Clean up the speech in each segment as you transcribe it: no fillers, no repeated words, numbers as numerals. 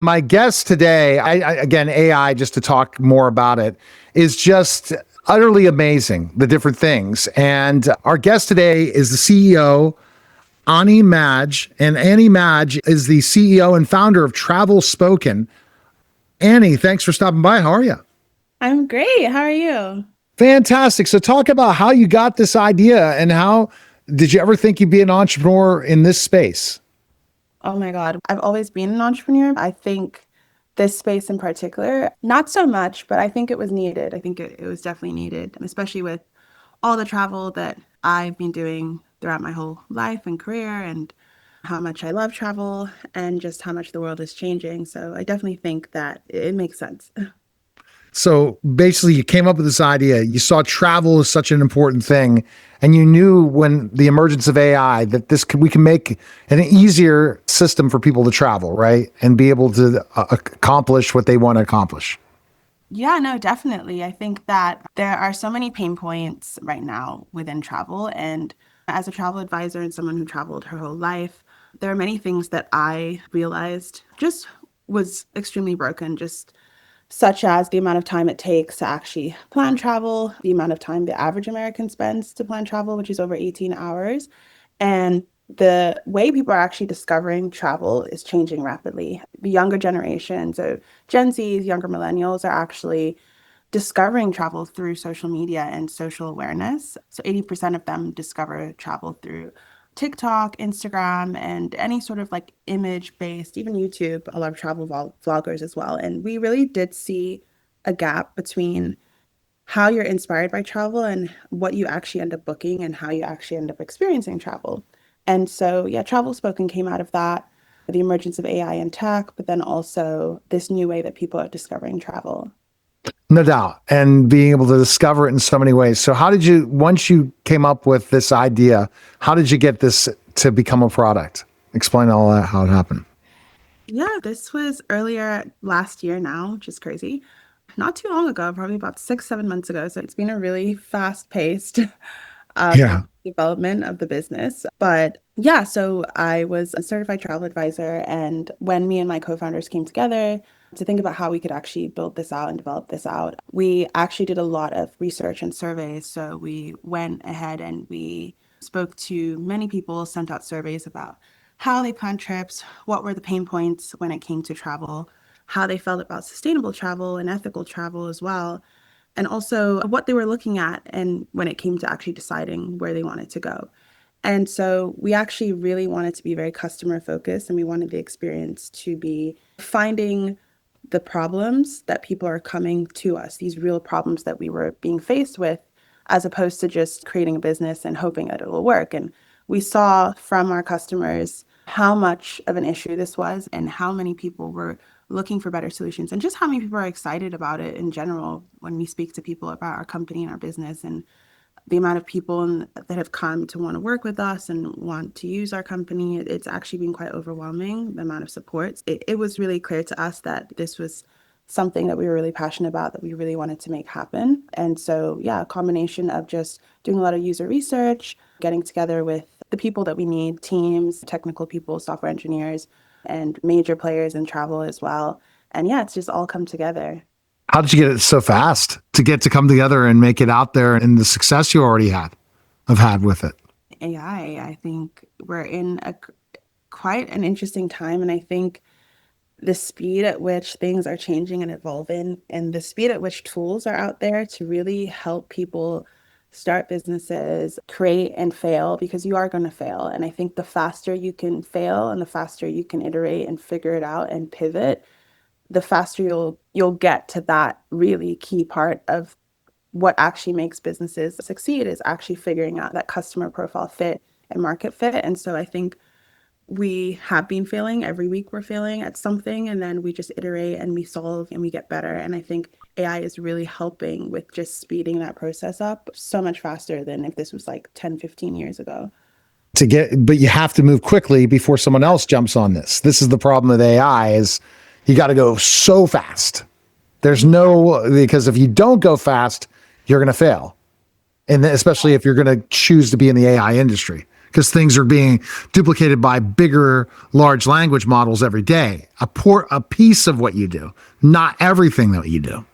My guest today, again, AI, just to talk more about it, is just utterly amazing, the different things. And our guest today is the CEO, Eni Maj. And Eni Maj is the CEO and founder of Travel Spoken. Annie, thanks for stopping by. How are you? I'm great. How are you? Fantastic. So, talk about how you got this idea and how did you ever think you'd be an entrepreneur in this space? Oh my God. I've always been an entrepreneur. I think this space in particular, not so much, but I think it was needed. I think it was definitely needed, especially with all the travel that I've been doing throughout my whole life and career and how much I love travel and just how much the world is changing. So I definitely think that it makes sense. So basically, you came up with this idea. You saw travel as such an important thing, and you knew when the emergence of AI that we can make an easier system for people to travel, right, and be able to accomplish what they want to accomplish. Yeah, no, definitely. I think that there are so many pain points right now within travel. And as a travel advisor and someone who traveled her whole life, there are many things that I realized just was extremely broken, just such as the amount of time it takes to actually plan travel, the amount of time the average American spends to plan travel, which is over 18 hours. And the way people are actually discovering travel is changing rapidly. The younger generations, so Gen Zs, younger millennials, are actually discovering travel through social media and social awareness. So 80% of them discover travel through TikTok, Instagram, and any sort of like image based, even YouTube, a lot of travel vloggers as well. And we really did see a gap between how you're inspired by travel and what you actually end up booking and how you actually end up experiencing travel. And so, yeah, Travel Spoken came out of that, the emergence of AI and tech, but then also this new way that people are discovering travel. No doubt. And being able to discover it in so many ways. So, how did you, once you came up with this idea, how did you get this to become a product? Explain all that, how it happened. Yeah, this was earlier last year now, which is crazy. Not too long ago, probably about 6, 7 months ago. So it's been a really fast-paced Yeah. development of the business. But yeah, so I was a certified travel advisor. And when me and my co-founders came together to think about how we could actually build this out and develop this out, we actually did a lot of research and surveys. So we went ahead and we spoke to many people, sent out surveys about how they plan trips, what were the pain points when it came to travel, how they felt about sustainable travel and ethical travel as well, and also what they were looking at and when it came to actually deciding where they wanted to go. And so we actually really wanted to be very customer focused and we wanted the experience to be finding the problems that people are coming to us, these real problems that we were being faced with, as opposed to just creating a business and hoping that it will work. And we saw from our customers how much of an issue this was and how many people were looking for better solutions and just how many people are excited about it in general when we speak to people about our company and our business and the amount of people that have come to want to work with us and want to use our company. It's actually been quite overwhelming, the amount of support. It was really clear to us that this was something that we were really passionate about, that we really wanted to make happen. And so, yeah, a combination of just doing a lot of user research, getting together with the people that we need, teams, technical people, software engineers, and major players in travel as well. And yeah, it's just all come together. How did you get it so fast to get to come together and make it out there and the success you already have had with it? AI, I think we're in a quite an interesting time, and I think the speed at which things are changing and evolving, and the speed at which tools are out there to really help people start businesses, create and fail, because you are going to fail. And I think the faster you can fail and the faster you can iterate and figure it out and pivot, the faster you'll get to that really key part of what actually makes businesses succeed is actually figuring out that customer profile fit and market fit. And so I think we have been failing. Every week we're failing at something, and then we just iterate and we solve and we get better. And I think AI is really helping with just speeding that process up so much faster than if this was like 10, 15 years ago. But you have to move quickly before someone else jumps on this. This is the problem with AI is you got to go so fast. There's no, because if you don't go fast, you're going to fail. And especially if you're going to choose to be in the AI industry, because things are being duplicated by bigger large language models every day. A piece of what you do, not everything that you do.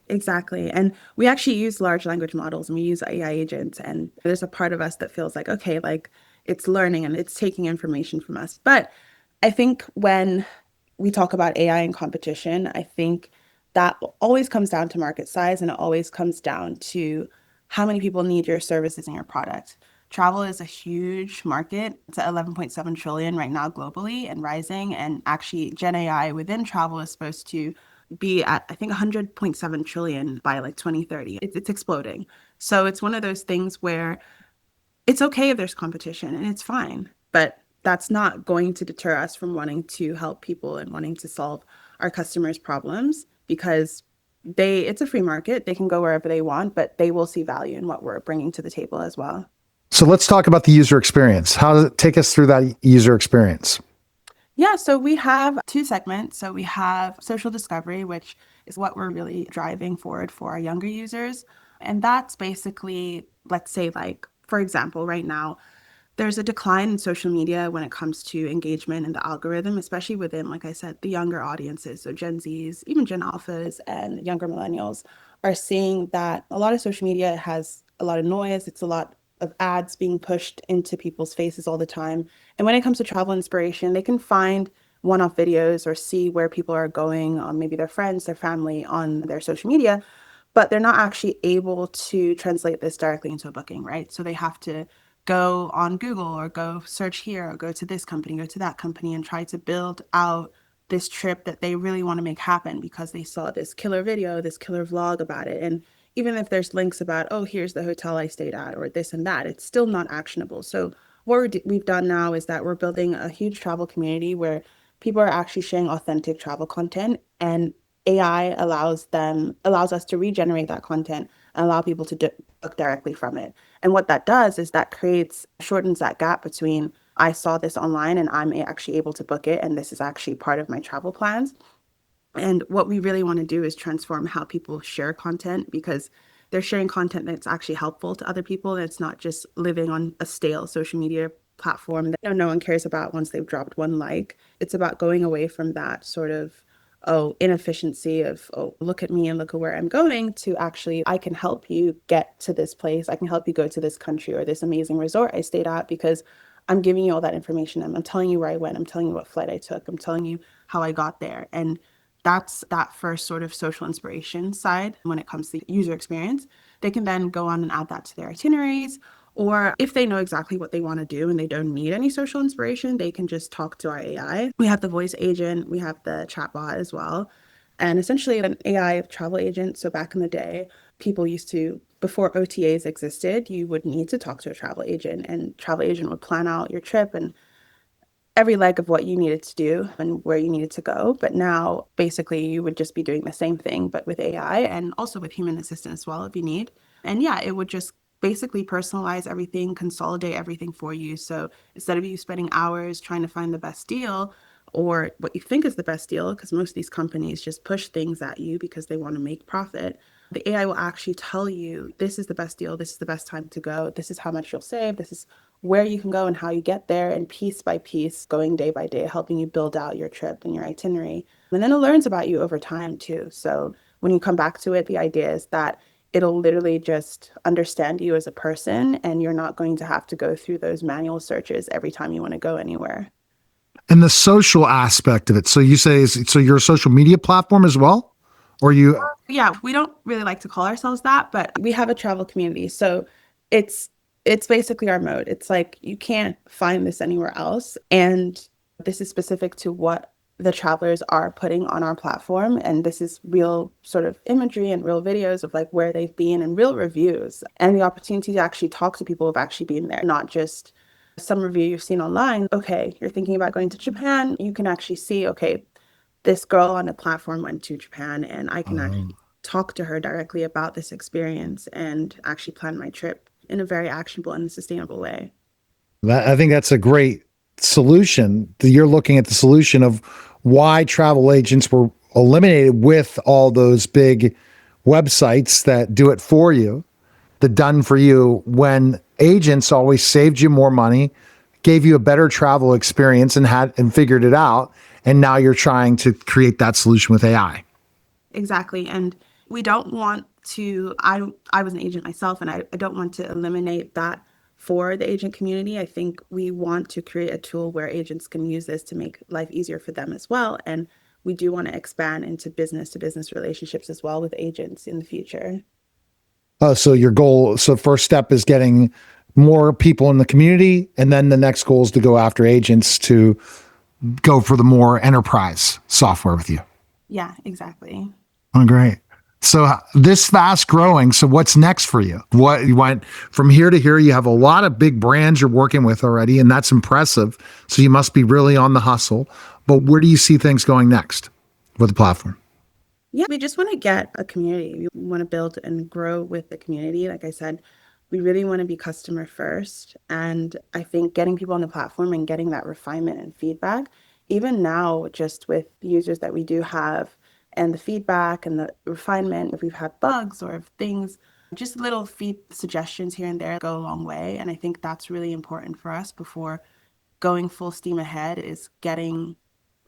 Exactly. And we actually use large language models and we use AI agents. And there's a part of us that feels like, okay, like it's learning and it's taking information from us. But I think when we talk about AI and competition, I think that always comes down to market size and it always comes down to how many people need your services and your product. Travel is a huge market. It's at 11.7 trillion right now globally and rising. And actually, Gen AI within travel is supposed to be at, I think, 100.7 trillion by like 2030. It's exploding. So it's one of those things where it's okay if there's competition and it's fine, but that's not going to deter us from wanting to help people and wanting to solve our customers' problems because it's a free market. They can go wherever they want, but they will see value in what we're bringing to the table as well. So let's talk about the user experience. How does it take us through that user experience? Yeah, so we have two segments. So we have social discovery, which is what we're really driving forward for our younger users. And that's basically, let's say, like, for example, right now, there's a decline in social media when it comes to engagement and the algorithm, especially within, like I said, the younger audiences. So Gen Zs, even Gen Alphas and younger millennials are seeing that a lot of social media has a lot of noise. It's a lot of ads being pushed into people's faces all the time. And when it comes to travel inspiration, they can find one-off videos or see where people are going on maybe their friends, their family on their social media, but they're not actually able to translate this directly into a booking, right? So they have to go on Google or go search here or go to this company, go to that company and try to build out this trip that they really want to make happen because they saw this killer video, this killer vlog about it. And even if there's links about, oh, here's the hotel I stayed at or this and that, it's still not actionable. So what we've done now is that we're building a huge travel community where people are actually sharing authentic travel content and AI allows us to regenerate that content and allow people to book directly from it. And what that does is that shortens that gap between I saw this online and I'm actually able to book it, and this is actually part of my travel plans. And what we really want to do is transform how people share content because they're sharing content that's actually helpful to other people. And it's not just living on a stale social media platform that no one cares about once they've dropped one like. It's about going away from that sort of inefficiency of, oh, look at me and look at where I'm going to actually, I can help you get to this place. I can help you go to this country or this amazing resort I stayed at because I'm giving you all that information. I'm telling you where I went. I'm telling you what flight I took. I'm telling you how I got there. And that's that first sort of social inspiration side when it comes to user experience. They can then go on and add that to their itineraries. Or if they know exactly what they want to do and they don't need any social inspiration, they can just talk to our AI. We have the voice agent, we have the chatbot as well. And essentially, an AI travel agent. So back in the day, people used to, before OTAs existed, you would need to talk to a travel agent, and travel agent would plan out your trip and every leg of what you needed to do and where you needed to go. But now basically you would just be doing the same thing, but with AI and also with human assistant as well if you need. And yeah, it would just basically personalize everything, consolidate everything for you. So instead of you spending hours trying to find the best deal or what you think is the best deal, because most of these companies just push things at you because they want to make profit. The AI will actually tell you this is the best deal, this is the best time to go, this is how much you'll save, this is where you can go and how you get there, and piece by piece, going day by day, helping you build out your trip and your itinerary. And then it learns about you over time too. So when you come back to it, the idea is that it'll literally just understand you as a person, and you're not going to have to go through those manual searches every time you want to go anywhere. And the social aspect of it. So you say, so you're a social media platform as well? Or you? Yeah, we don't really like to call ourselves that, but we have a travel community. So it's it's basically our mode. It's like you can't find this anywhere else. And this is specific to what the travelers are putting on our platform. And this is real sort of imagery and real videos of like where they've been and real reviews and the opportunity to actually talk to people who've actually been there, not just some review you've seen online. Okay, you're thinking about going to Japan. You can actually see, okay, this girl on the platform went to Japan and I can actually talk to her directly about this experience and actually plan my trip in a very actionable and sustainable way. I think that's a great solution. You're looking at the solution of why travel agents were eliminated with all those big websites that do it for you. the done for you when agents always saved you more money, gave you a better travel experience and figured it out. And now you're trying to create that solution with AI. Exactly. And we don't want to, I was an agent myself, and I don't want to eliminate that for the agent community. I think we want to create a tool where agents can use this to make life easier for them as well. And we do want to expand into business to business relationships as well with agents in the future. So your goal, so first step is getting more people in the community. And then the next goal is to go after agents to go for the more enterprise software with you. Yeah, exactly. Oh, great. So this fast growing. So what's next for you? What you went from here to here? You have a lot of big brands you're working with already, and that's impressive. So you must be really on the hustle. But where do you see things going next with the platform? Yeah, we just want to get a community. We want to build and grow with the community. Like I said, we really want to be customer first. And I think getting people on the platform and getting that refinement and feedback, even now, just with the users that we do have and the feedback and the refinement, if we've had bugs or if things, just little feed suggestions here and there go a long way. And I think that's really important for us before going full steam ahead is getting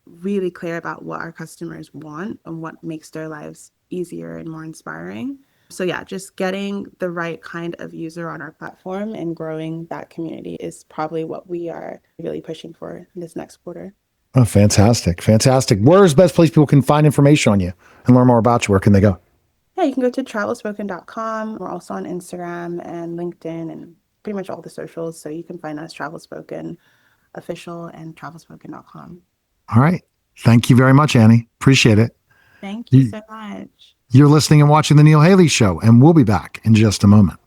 really clear about what our customers want and what makes their lives easier and more inspiring. So yeah, just getting the right kind of user on our platform and growing that community is probably what we are really pushing for this next quarter. Oh, fantastic. Fantastic. Where's the best place people can find information on you and learn more about you? Where can they go? Yeah, you can go to travelspoken.com. We're also on Instagram and LinkedIn and pretty much all the socials. So you can find us Travelspoken official and travelspoken.com. All right. Thank you very much, Annie. Appreciate it. Thank you so much. You're listening and watching The Neil Haley Show, and we'll be back in just a moment.